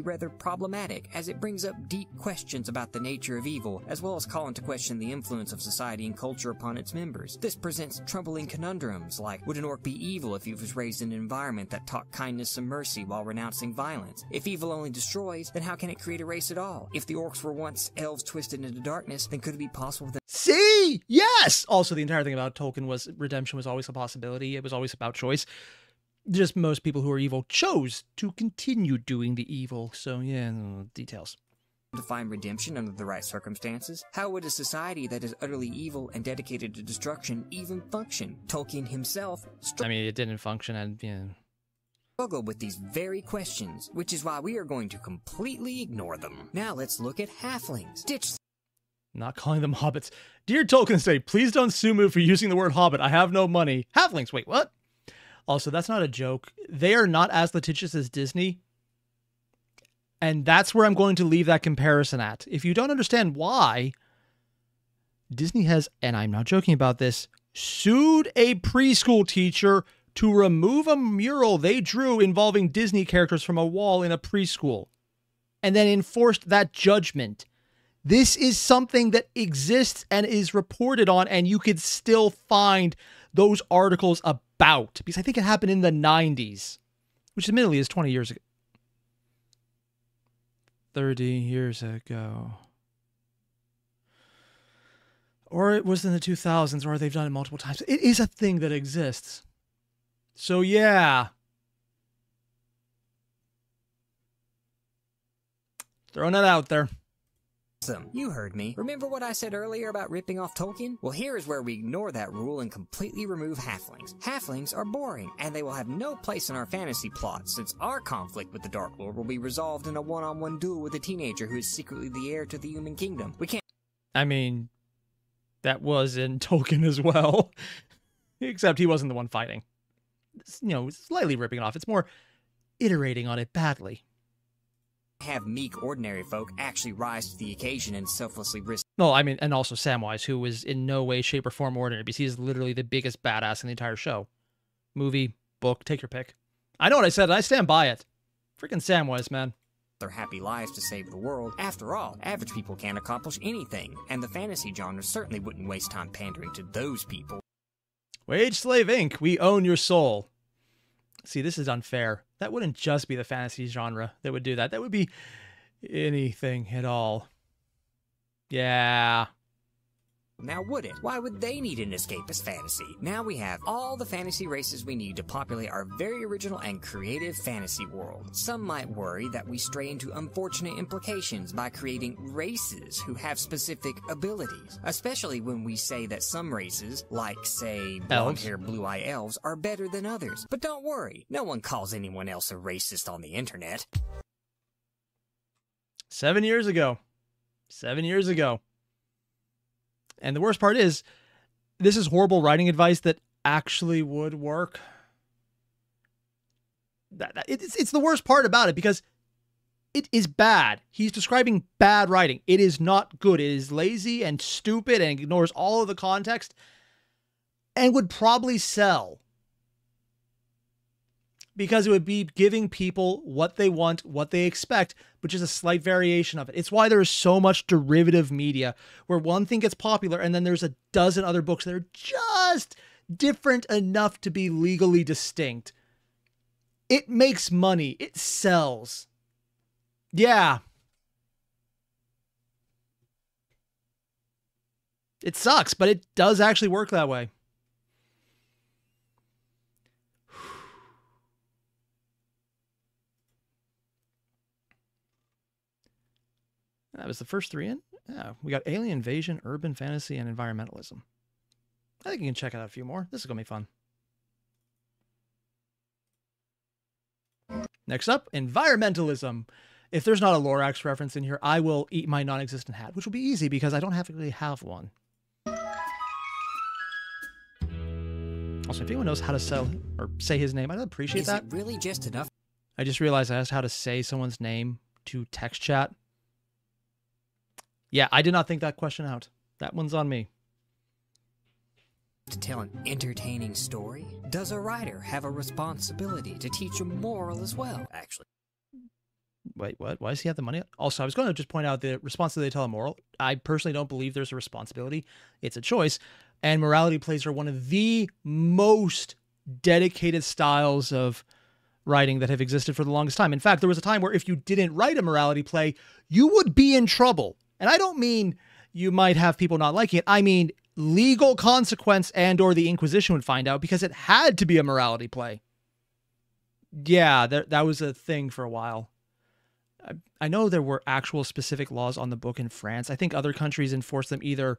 rather problematic, as it brings up deep questions about the nature of evil, as well as call into question the influence of society and culture upon its members. This presents troubling conundrums, like, would an orc be evil if he was raised in an environment that taught kindness and mercy while renouncing violence? If evil only destroys, then how can it create a race at all? If the orcs were once elves twisted into darkness, then could it be possible that... See? Yes! Also, the entire thing about Tolkien was redemption was always a possibility. It was always about choice. Just most people who are evil chose to continue doing the evil. So, yeah, details. to find redemption under the right circumstances? How would a society that is utterly evil and dedicated to destruction even function? Tolkien himself I mean, it didn't function, and, yeah. struggled with these very questions, which is why we are going to completely ignore them. Now let's look at halflings. Ditch Not calling them hobbits. Dear Tolkien Estate, please don't sue me for using the word hobbit. I have no money. Halflings, wait, what? Also, that's not a joke. They are not as litigious as Disney. And that's where I'm going to leave that comparison at. If you don't understand why, Disney has, and I'm not joking about this, sued a preschool teacher to remove a mural they drew involving Disney characters from a wall in a preschool, and then enforced that judgment. This is something that exists and is reported on, and you could still find those articles about, because I think it happened in the 90s, which admittedly is 20 years ago. 30 years ago. Or it was in the 2000s, or they've done it multiple times. It is a thing that exists. So yeah. Throwing that out there. them. You heard me. Remember what I said earlier about ripping off Tolkien? Well, here is where we ignore that rule and completely remove halflings. Halflings are boring, and they will have no place in our fantasy plot, since our conflict with the Dark Lord will be resolved in a one-on-one duel with a teenager who is secretly the heir to the human kingdom. We can't... I mean, that was in Tolkien as well. Except he wasn't the one fighting. You know, slightly ripping it off. It's more iterating on it badly. have meek, ordinary folk actually rise to the occasion and selflessly risk... No, I mean, and also Samwise, who was in no way, shape, or form ordinary, because he's literally the biggest badass in the entire show. Movie, book, take your pick. I know what I said, and I stand by it. Freaking Samwise, man. their happy lives to save the world. After all, average people can't accomplish anything, and the fantasy genre certainly wouldn't waste time pandering to those people. Wage Slave Inc., we own your soul. See, this is unfair. That wouldn't just be the fantasy genre that would do that. That would be anything at all. Yeah. Now would it? Why would they need an escapist fantasy? Now we have all the fantasy races we need to populate our very original and creative fantasy world. Some might worry that we stray into unfortunate implications by creating races who have specific abilities, especially when we say that some races, like say blonde-haired blue-eye elves, are better than others. But don't worry, no one calls anyone else a racist on the internet. 7 years ago. 7 years ago. And the worst part is, this is horrible writing advice that actually would work. It's the worst part about it because it is bad. He's describing bad writing. It is not good. It is lazy and stupid and ignores all of the context and would probably sell. Because it would be giving people what they want, what they expect, which is a slight variation of it. It's why there is so much derivative media where one thing gets popular and then there's a dozen other books that are just different enough to be legally distinct. It makes money. It sells. Yeah. It sucks, but it does actually work that way. That was the first three in. Yeah, we got alien invasion, urban fantasy, and environmentalism. I think you can check out a few more. This is going to be fun. Next up, environmentalism. If there's not a Lorax reference in here, I will eat my non-existent hat, which will be easy because I don't really have one. Also, if anyone knows how to sell or say his name, I'd appreciate that. Is it really just enough? I just realized I asked how to say someone's name to text chat. Yeah, I did not think that question out. That one's on me. To tell an entertaining story? Does a writer have a responsibility to teach a moral as well, actually? Wait, what? Why does he have the money? Also, I was going to just point out the responsibility to tell a moral. I personally don't believe there's a responsibility. It's a choice. And morality plays are one of the most dedicated styles of writing that have existed for the longest time. In fact, there was a time where if you didn't write a morality play, you would be in trouble. And I don't mean you might have people not liking it. I mean legal consequence and or the Inquisition would find out because it had to be a morality play. Yeah, that was a thing for a while. I know there were actual specific laws on the book in France. I think other countries enforce them either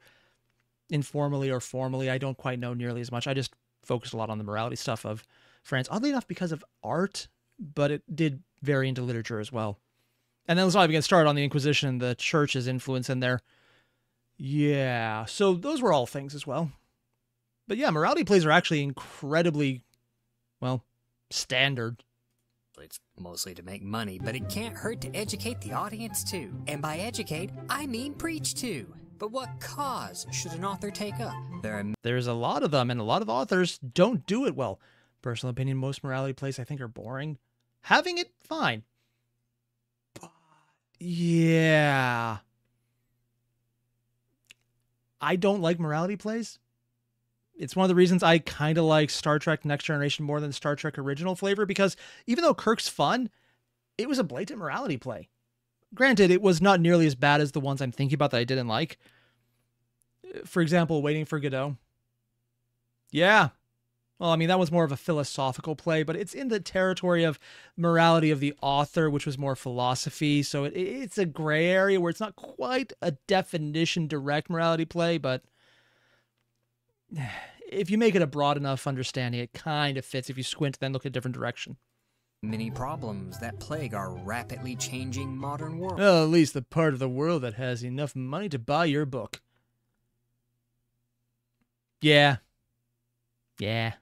informally or formally. I don't quite know nearly as much. I just focused a lot on the morality stuff of France. Oddly enough, because of art, but it did vary into literature as well. And then let's not even get started on the Inquisition, the church's influence in there. Yeah, so those were all things as well. But yeah, morality plays are actually incredibly, well, standard. It's mostly to make money, but it can't hurt to educate the audience too. And by educate, I mean preach to. But what cause should an author take up? There's a lot of them, and a lot of authors don't do it well. Personal opinion, most morality plays I think are boring. Having it, fine. Yeah. I don't like morality plays. It's one of the reasons I kind of like Star Trek Next Generation more than Star Trek Original Flavor, because even though Kirk's fun, it was a blatant morality play. Granted, it was not nearly as bad as the ones I'm thinking about that I didn't like. For example, Waiting for Godot. Yeah. Well, I mean, that was more of a philosophical play, but it's in the territory of morality of the author, which was more philosophy. So it's a gray area where it's not quite a definition direct morality play, but if you make it a broad enough understanding, it kind of fits if you squint, then look at a different direction. Many problems that plague our rapidly changing modern world. Well, at least the part of the world that has enough money to buy your book. Yeah. Yeah.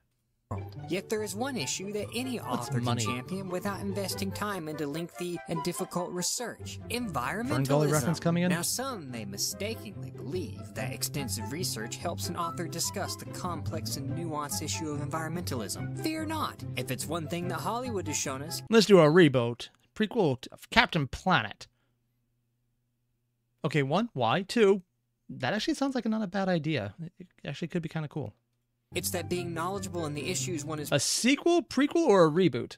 Yet there is one issue that any author can champion without investing time into lengthy and difficult research. Environmentalism. Reference coming in? Now, some may mistakenly believe that extensive research helps an author discuss the complex and nuanced issue of environmentalism. Fear not. If it's one thing that Hollywood has shown us... Let's do a reboot. Prequel of Captain Planet. Okay, 1. Why? 2. That actually sounds like not a bad idea. It actually could be kind of cool. It's that being knowledgeable in the issues one is... A sequel, prequel, or a reboot?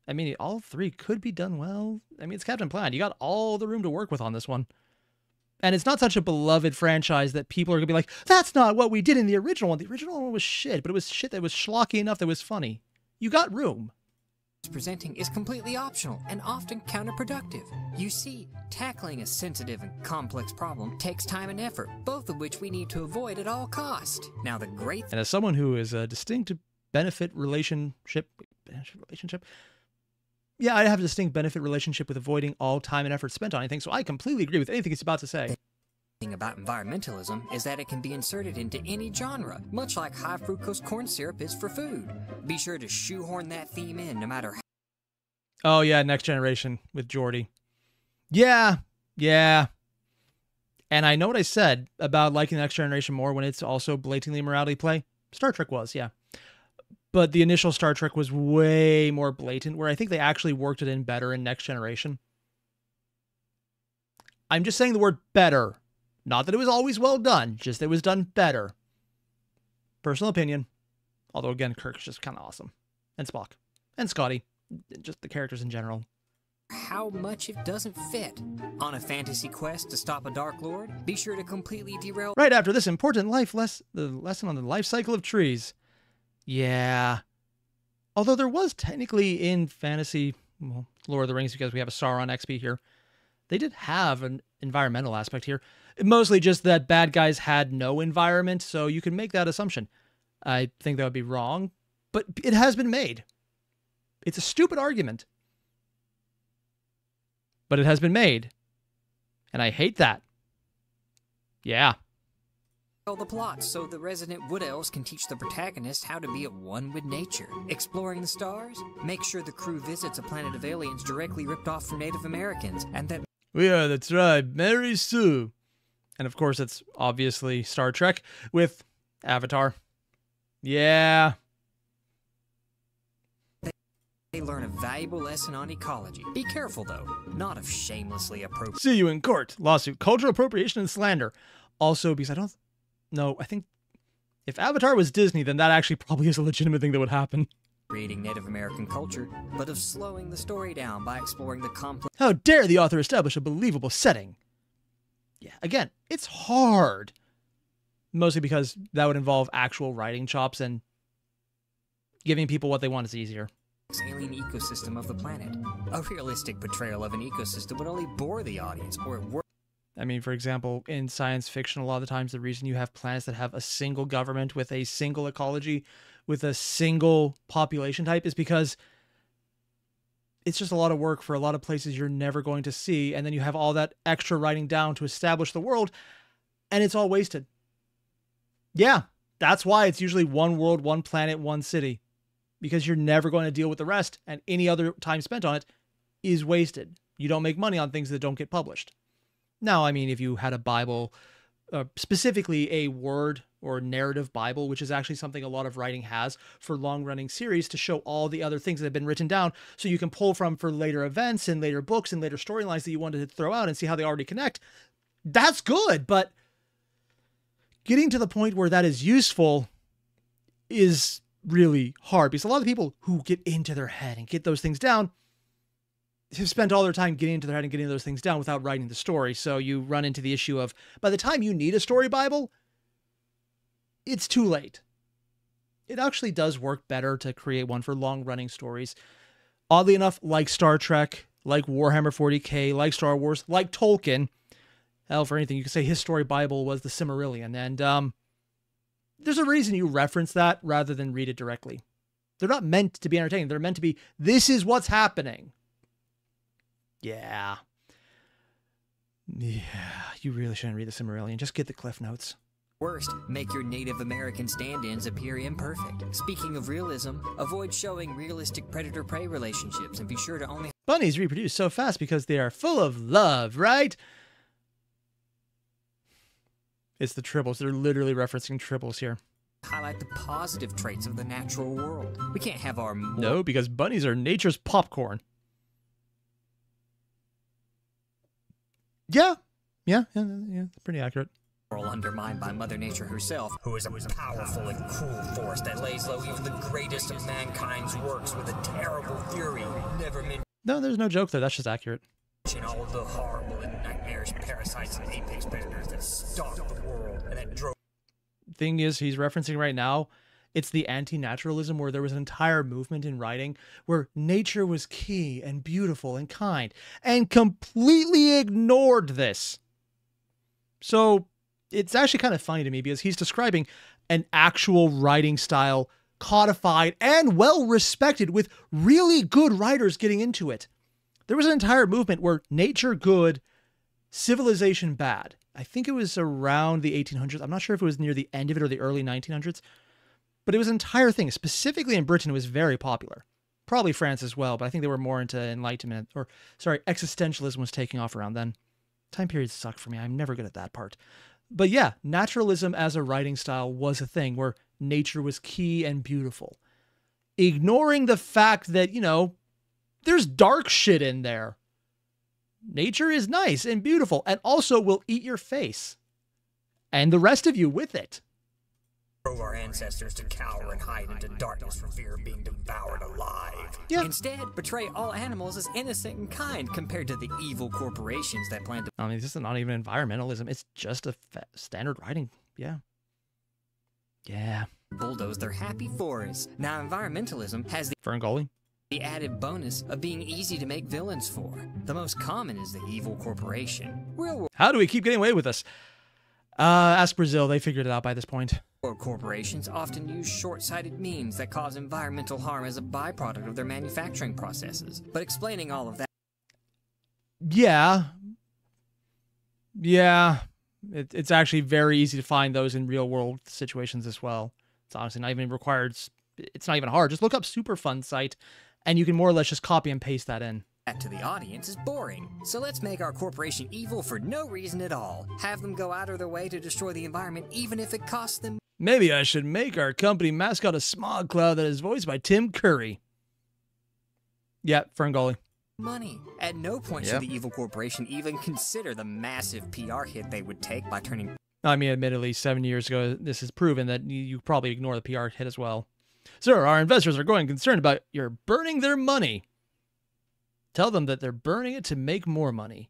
I mean, all three could be done well. I mean, it's Captain Planet. You got all the room to work with on this one. And it's not such a beloved franchise that people are going to be like, that's not what we did in the original one. The original one was shit, but it was shit that was schlocky enough that was funny. You got room. Presenting is completely optional and often counterproductive. You see, tackling a sensitive and complex problem takes time and effort, both of which we need to avoid at all costs. Now the great And as someone who is a distinct benefit relationship, yeah, I have a distinct benefit relationship with avoiding all time and effort spent on anything, so I completely agree with anything he's about to say. thing about environmentalism is that it can be inserted into any genre, much like high fructose corn syrup is for food. Be sure to shoehorn that theme in no matter how. Oh yeah, Next Generation with Geordi. Yeah. And I know what I said about liking the Next Generation more when it's also blatantly morality play. Star Trek was, yeah. But the initial Star Trek was way more blatant, where I think they actually worked it in better in Next Generation. I'm just saying the word better. Not that it was always well done, just that it was done better. Personal opinion. Although, again, Kirk's just kind of awesome. And Spock. And Scotty. Just the characters in general. How much it doesn't fit. On a fantasy quest to stop a Dark Lord, be sure to completely derail. Right after this important the lesson on the life cycle of trees. Yeah. Although there was technically in fantasy, well, Lord of the Rings, because we have a Sauron XP here, they did have an environmental aspect here. Mostly just that bad guys had no environment, so you can make that assumption. I think that would be wrong, but it has been made. It's a stupid argument. But it has been made. And I hate that. Yeah. The plot so the resident wood elves can teach the protagonist how to be at one with nature. Exploring the stars, make sure the crew visits a planet of aliens directly ripped off from Native Americans, and that we are the tribe Mary Sue. And of course it's obviously Star Trek with Avatar. Yeah. They learn a valuable lesson on ecology. Be careful though, not of shamelessly appropriate. See you in court. Lawsuit. Cultural appropriation and slander. Also, because I think if Avatar was Disney, then that actually probably is a legitimate thing that would happen. Creating Native American culture, but of slowing the story down by exploring the complex. How dare the author establish a believable setting? Yeah, again, it's hard. Mostly because that would involve actual writing chops, and giving people what they want is easier. Alien ecosystem of the planet. A realistic portrayal of an ecosystem would only bore the audience, or it works. I mean, for example, in science fiction, a lot of the times the reason you have planets that have a single government with a single ecology, with a single population type, is because it's just a lot of work for a lot of places you're never going to see, and then you have all that extra writing down to establish the world, and it's all wasted. Yeah, that's why it's usually one world, one planet, one city. Because you're never going to deal with the rest, and any other time spent on it is wasted. You don't make money on things that don't get published. Now, I mean, if you had a Bible, specifically a word or narrative Bible, which is actually something a lot of writing has for long-running series to show all the other things that have been written down, so you can pull from for later events and later books and later storylines that you wanted to throw out and see how they already connect, that's good, but getting to the point where that is useful is really hard, because a lot of people who get into their head and get those things down have spent all their time getting into their head and getting those things down without writing the story. So you run into the issue of, by the time you need a story Bible, it's too late. It actually does work better to create one for long-running stories. Oddly enough, like Star Trek, like Warhammer 40k, like Star Wars, like Tolkien, hell, for anything, you could say his story Bible was the Silmarillion, and there's a reason you reference that rather than read it directly. They're not meant to be entertaining. They're meant to be, this is what's happening. Yeah. Yeah, you really shouldn't read the Silmarillion. Just get the Cliff Notes. Worst, make your Native American stand-ins appear imperfect. Speaking of realism, avoid showing realistic predator-prey relationships and be sure to only... Bunnies reproduce so fast because they are full of love, right? It's the Tribbles. They're literally referencing Tribbles here. Highlight the positive traits of the natural world. We can't have our... No, because bunnies are nature's popcorn. Yeah, pretty accurate. Undermined by Mother Nature herself, who is a powerful and cruel force that lays low even the greatest of mankind's works with a terrible fury never meant... No, there's no joke there. That's just accurate. and all the horrible and nightmarish parasites and apex predators that stalked the world and that drove... Thing is, he's referencing right now, it's the anti-naturalism where there was an entire movement in writing where nature was key and beautiful and kind and completely ignored this. So it's actually kind of funny to me because he's describing an actual writing style, codified and well-respected with really good writers getting into it. There was an entire movement where nature good, civilization bad. I think it was around the 1800s. I'm not sure if it was near the end of it or the early 1900s. But it was an entire thing. Specifically in Britain, it was very popular. Probably France as well, but I think they were more into Enlightenment. Or, sorry, existentialism was taking off around then. Time periods suck for me. I'm never good at that part. But yeah, naturalism as a writing style was a thing where nature was key and beautiful. Ignoring the fact that, you know, there's dark shit in there. Nature is nice and beautiful and also will eat your face. And the rest of you with it. Drove our ancestors to cower and hide into darkness for fear of being devoured alive. Yeah. Instead, portray all animals as innocent and kind compared to the evil corporations that plan to... I mean, this is not even environmentalism. It's just a standard writing. Yeah. Yeah. bulldoze their happy forests. Now, environmentalism has Ferngully. the added bonus of being easy to make villains for. The most common is the evil corporation. Real How do we keep getting away with this? Ask Brazil. They figured it out by this point. world corporations often use short-sighted means that cause environmental harm as a byproduct of their manufacturing processes. But explaining all of that... Yeah. Yeah. It's actually very easy to find those in real-world situations as well. It's honestly not even required. It's not even hard. Just look up Superfund site, and you can more or less just copy and paste that in. to the audience is boring. So let's make our corporation evil for no reason at all. Have them go out of their way to destroy the environment even if it costs them... Maybe I should make our company mascot a smog cloud that is voiced by Tim Curry. Yeah, Ferngully. money. At no point should the evil corporation even consider the massive PR hit they would take by turning... I mean, admittedly, 7 years ago, this has proven that you probably ignore the PR hit as well. Sir, our investors are growing concerned about your burning their money. Tell them that they're burning it to make more money.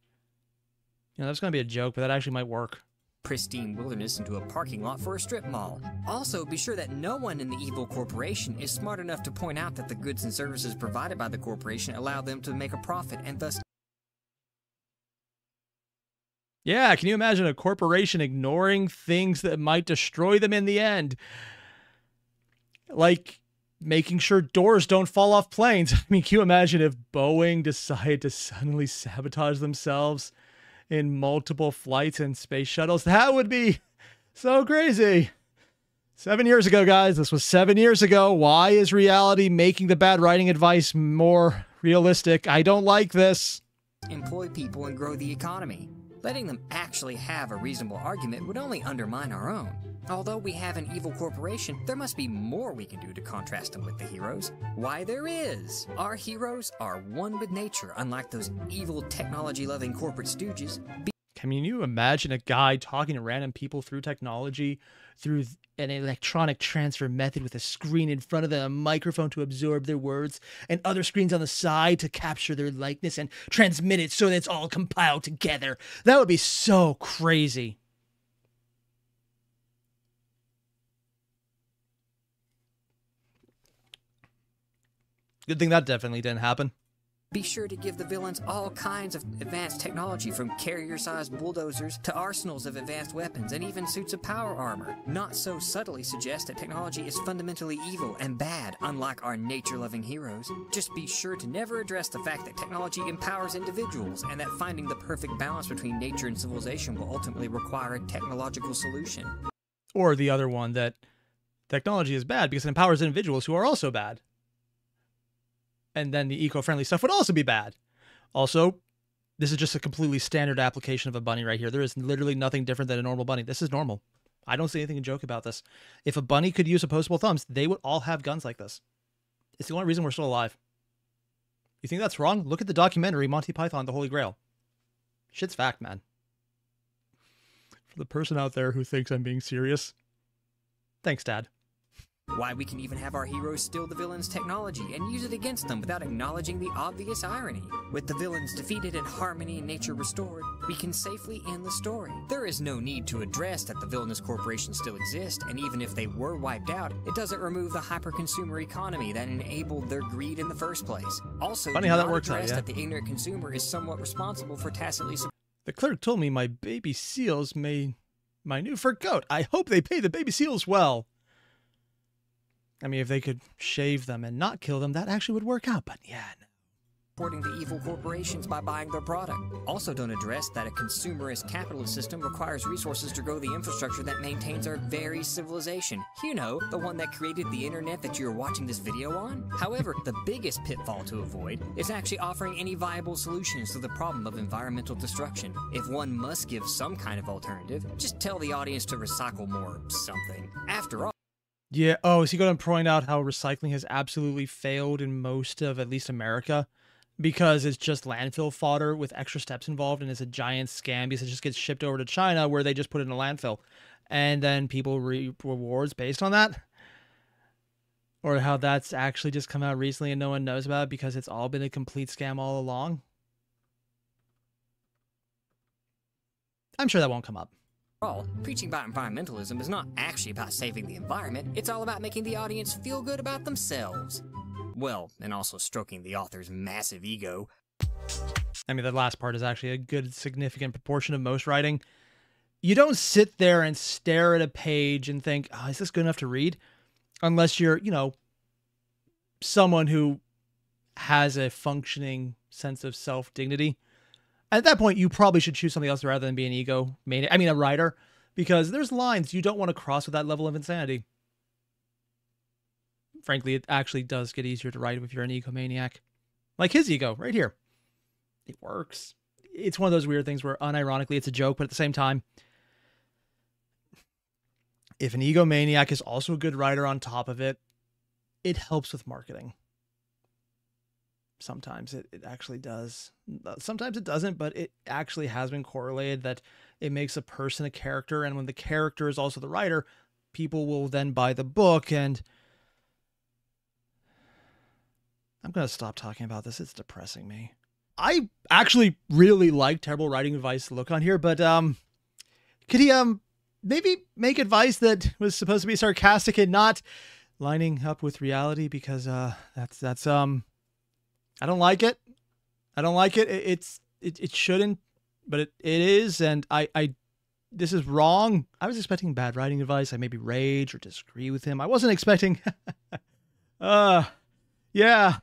You know, that's going to be a joke, but that actually might work. pristine wilderness into a parking lot for a strip mall. Also, be sure that no one in the evil corporation is smart enough to point out that the goods and services provided by the corporation allow them to make a profit and thus... Yeah, can you imagine a corporation ignoring things that might destroy them in the end? Like making sure doors don't fall off planes. I mean, can you imagine if Boeing decided to suddenly sabotage themselves in multiple flights and space shuttles? That would be so crazy. 7 years ago, guys. This was 7 years ago. Why is reality making the bad writing advice more realistic? I don't like this. employ people and grow the economy. Letting them actually have a reasonable argument would only undermine our own. Although we have an evil corporation, there must be more we can do to contrast them with the heroes. Why, there is! Our heroes are one with nature, unlike those evil technology-loving corporate stooges. Can you imagine a guy talking to random people through technology, through an electronic transfer method with a screen in front of them, a microphone to absorb their words, and other screens on the side to capture their likeness and transmit it so that it's all compiled together? That would be so crazy. Good thing that definitely didn't happen. Be sure to give the villains all kinds of advanced technology, from carrier-sized bulldozers to arsenals of advanced weapons and even suits of power armor. Not so subtly suggest that technology is fundamentally evil and bad, unlike our nature-loving heroes. Just be sure to never address the fact that technology empowers individuals and that finding the perfect balance between nature and civilization will ultimately require a technological solution. Or the other one, that technology is bad because it empowers individuals who are also bad. And then the eco-friendly stuff would also be bad. Also, this is just a completely standard application of a bunny right here. There is literally nothing different than a normal bunny. This is normal. I don't see anything to joke about this. If a bunny could use opposable thumbs, they would all have guns like this. It's the only reason we're still alive. You think that's wrong? Look at the documentary Monty Python, The Holy Grail. Shit's fact, man. For the person out there who thinks I'm being serious, thanks, Dad. Why we can even have our heroes steal the villain's technology and use it against them without acknowledging the obvious irony. With the villains defeated and harmony and nature restored, we can safely end the story. There is no need to address that the villainous corporations still exist, and even if they were wiped out, it doesn't remove the hyper-consumer economy that enabled their greed in the first place. Also, funny how that works out, yeah. that the ignorant consumer is somewhat responsible for tacitly... The clerk told me my baby seals made my new fur coat. I hope they pay the baby seals well. I mean, if they could shave them and not kill them, that actually would work out, but yeah, no. Supporting the evil corporations by buying their product. Also don't address that a consumerist capitalist system requires resources to grow the infrastructure that maintains our very civilization. You know, the one that created the internet that you're watching this video on? However, the biggest pitfall to avoid is actually offering any viable solutions to the problem of environmental destruction. If one must give some kind of alternative, just tell the audience to recycle more something. After all, yeah, oh, is he going to point out how recycling has absolutely failed in most of at least America? Because it's just landfill fodder with extra steps involved, and it's a giant scam because it just gets shipped over to China where they just put it in a landfill. And then people reap rewards based on that. Or how that's actually just come out recently and no one knows about it because it's all been a complete scam all along. I'm sure that won't come up. All, preaching about environmentalism is not actually about saving the environment, it's all about making the audience feel good about themselves. Well, and also stroking the author's massive ego. I mean, the last part is actually a good, significant proportion of most writing. You don't sit there and stare at a page and think, oh, is this good enough to read? Unless you're, you know, someone who has a functioning sense of self-dignity. At that point, you probably should choose something else rather than be an ego maniac. I mean, a writer, because there's lines you don't want to cross with that level of insanity. Frankly, it actually does get easier to write if you're an egomaniac. Like his ego, right here. It works. It's one of those weird things where, unironically, it's a joke, but at the same time, if an egomaniac is also a good writer on top of it, it helps with marketing. Sometimes it actually does. Sometimes it doesn't, but it actually has been correlated that it makes a person a character, and when the character is also the writer, people will then buy the book, and I'm going to stop talking about this. It's depressing me. I actually really like terrible writing advice to look on here, but could he maybe make advice that was supposed to be sarcastic and not lining up with reality? Because that's I don't like it. I don't like it. It shouldn't, but it is, and I this is wrong. I was expecting bad writing advice. I maybe rage or disagree with him. I wasn't expecting yeah.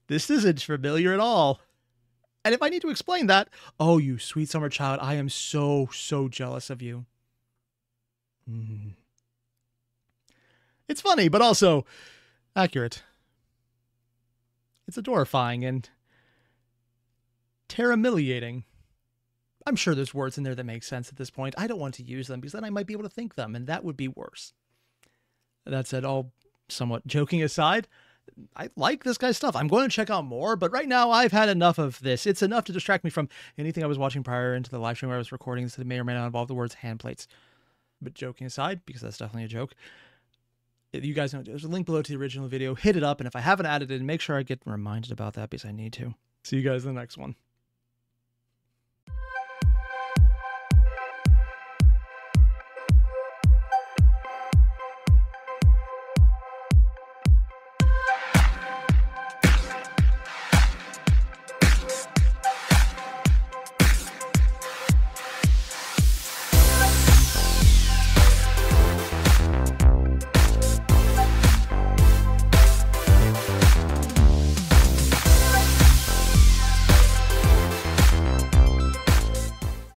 This isn't familiar at all. And if I need to explain that, oh, you sweet summer child, I am so jealous of you. It's funny, but also accurate. It's adorifying and terramiliating. I'm sure there's words in there that make sense at this point. I don't want to use them because then I might be able to think them, and that would be worse. That said, all somewhat joking aside, I like this guy's stuff. I'm going to check out more, but right now I've had enough of this. It's enough to distract me from anything I was watching prior into the live stream where I was recording this that may or may not involve the words hand plates. But joking aside, because that's definitely a joke, you guys know there's a link below to the original video. Hit it up, and if I haven't added it, make sure I get reminded about that because I need to. See you guys in the next one.